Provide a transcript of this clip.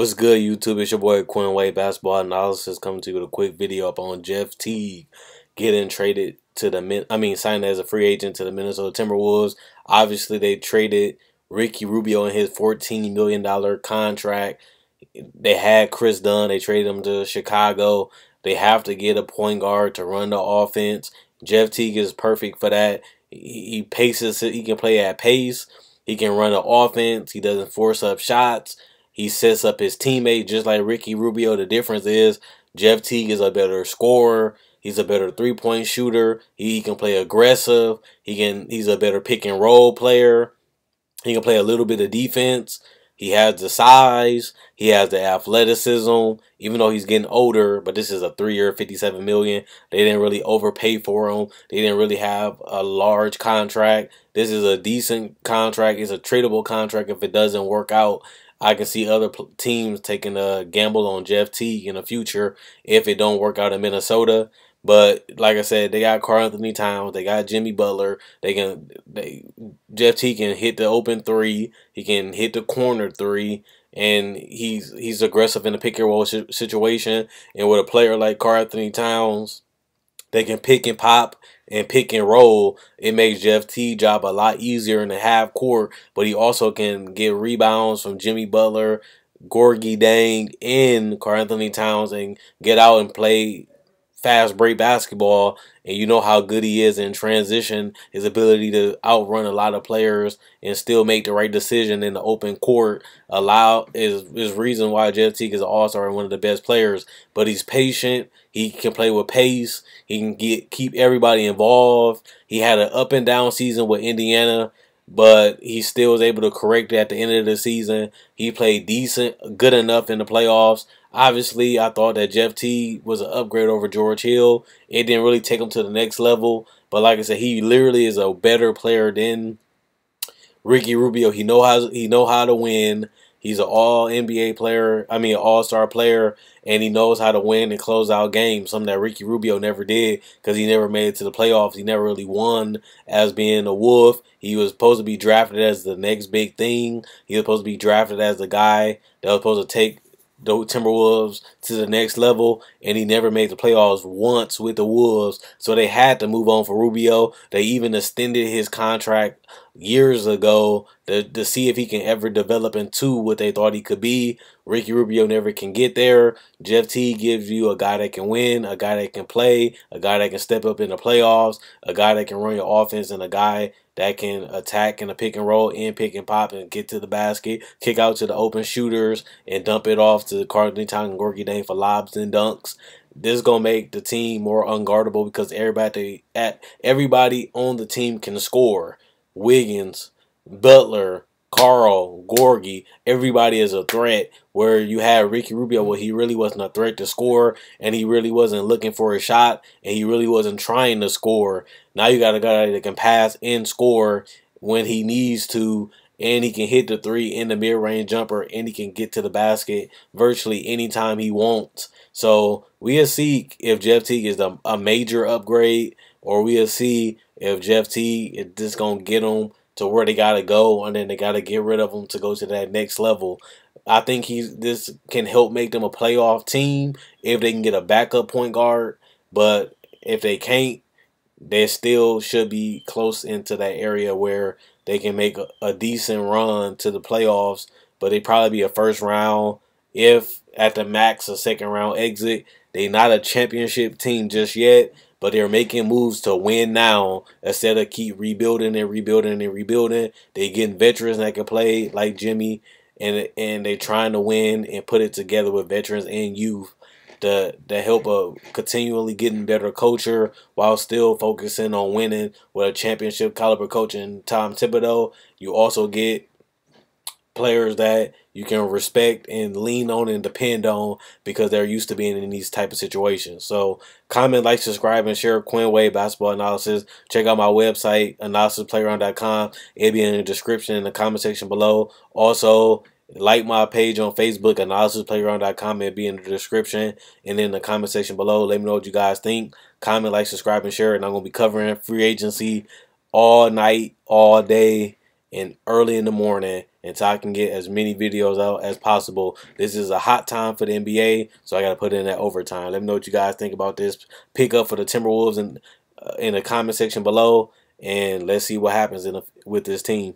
What's good, YouTube? It's your boy Quinn Wade, basketball analysis, coming to you with a quick video up on Jeff Teague getting traded to signed as a free agent to the Minnesota Timberwolves. Obviously, they traded Ricky Rubio in his $14 million contract. They had Chris Dunn. They traded him to Chicago. They have to get a point guard to run the offense. Jeff Teague is perfect for that. He paces. He can play at pace. He can run the offense. He doesn't force up shots. He sets up his teammate just like Ricky Rubio. The difference is Jeff Teague is a better scorer. He's a better three-point shooter. He can play aggressive. He's a better pick and roll player. He can play a little bit of defense. He has the size. He has the athleticism. Even though he's getting older, but this is a 3-year, $57 million. They didn't really overpay for him. They didn't really have a large contract. This is a decent contract. It's a tradable contract if it doesn't work out. I can see other teams taking a gamble on Jeff Teague in the future if it don't work out in Minnesota. But like I said, they got Karl-Anthony Towns, they got Jimmy Butler. Jeff Teague can hit the open three, he can hit the corner three, and he's aggressive in the pick and roll situation. And with a player like Karl-Anthony Towns, they can pick and pop and pick and roll. It makes Jeff Teague's job a lot easier in the half court, but he also can get rebounds from Jimmy Butler, Gorgie Dang, and Karl-Anthony Towns and get out and play fast break basketball. And you know how good he is in transition, his ability to outrun a lot of players and still make the right decision in the open court is reason why Jeff Teague is an all-star and one of the best players. But he's patient. He can play with pace. He can keep everybody involved. He had an up and down season with Indiana, but he still was able to correct it at the end of the season. He played decent, good enough in the playoffs. Obviously, I thought that Jeff Teague was an upgrade over George Hill. It didn't really take him to the next level. But like I said, he literally is a better player than Ricky Rubio. He know how to win. He's an all-NBA player, an all-star player, and he knows how to win and close out games, something that Ricky Rubio never did because he never made it to the playoffs. He never really won as being a Wolf. He was supposed to be drafted as the next big thing. He was supposed to be drafted as the guy that was supposed to take the Timberwolves to the next level, and he never made the playoffs once with the Wolves, so they had to move on for Rubio. They even extended his contract years ago to see if he can ever develop into what they thought he could be. Ricky Rubio never can get there. Jeff Teague gives you a guy that can win, a guy that can play, a guy that can step up in the playoffs, a guy that can run your offense, and a guy that can attack in the pick and roll and pick and pop and get to the basket, kick out to the open shooters, and dump it off to Karl-Anthony Towns and Gorgie Dang for lobs and dunks. This is gonna make the team more unguardable because everybody on the team can score. Wiggins, Butler, Carl, Gorgie, everybody is a threat. Where you had Ricky Rubio, where he really wasn't a threat to score, and he really wasn't looking for a shot, and he really wasn't trying to score. Now you got a guy that can pass and score when he needs to, and he can hit the three in the mid-range jumper, and he can get to the basket virtually anytime he wants. So we'll see if Jeff Teague is a major upgrade, or we'll see if Jeff Teague is just going to get him to where they got to go, and then they got to get rid of him to go to that next level. I think this can help make them a playoff team if they can get a backup point guard, but if they can't, they still should be close into that area where they can make a decent run to the playoffs, but they probably be a first round, if at the max a second round exit. They're not a championship team just yet, but they're making moves to win now instead of keep rebuilding and rebuilding and rebuilding. They're getting veterans that can play like Jimmy, and they're trying to win and put it together with veterans and youth to help continually getting better culture while still focusing on winning with a championship caliber coach in Tom Thibodeau. You also get players that you can respect and lean on and depend on because they're used to being in these type of situations. So comment, like, subscribe, and share Quinn Wade basketball analysis. Check out my website, analysisplayground.com. It'll be in the description in the comment section below. Also, like my page on Facebook, analysisplayground.com. It'll be in the description and in the comment section below. Let me know what you guys think. Comment, like, subscribe, and share. And I'm going to be covering free agency all night, all day, and early in the morning. until I can get as many videos out as possible. This is a hot time for the NBA, so I got to put in that overtime. Let me know what you guys think about this pick up for the Timberwolves in the comment section below, and let's see what happens with this team.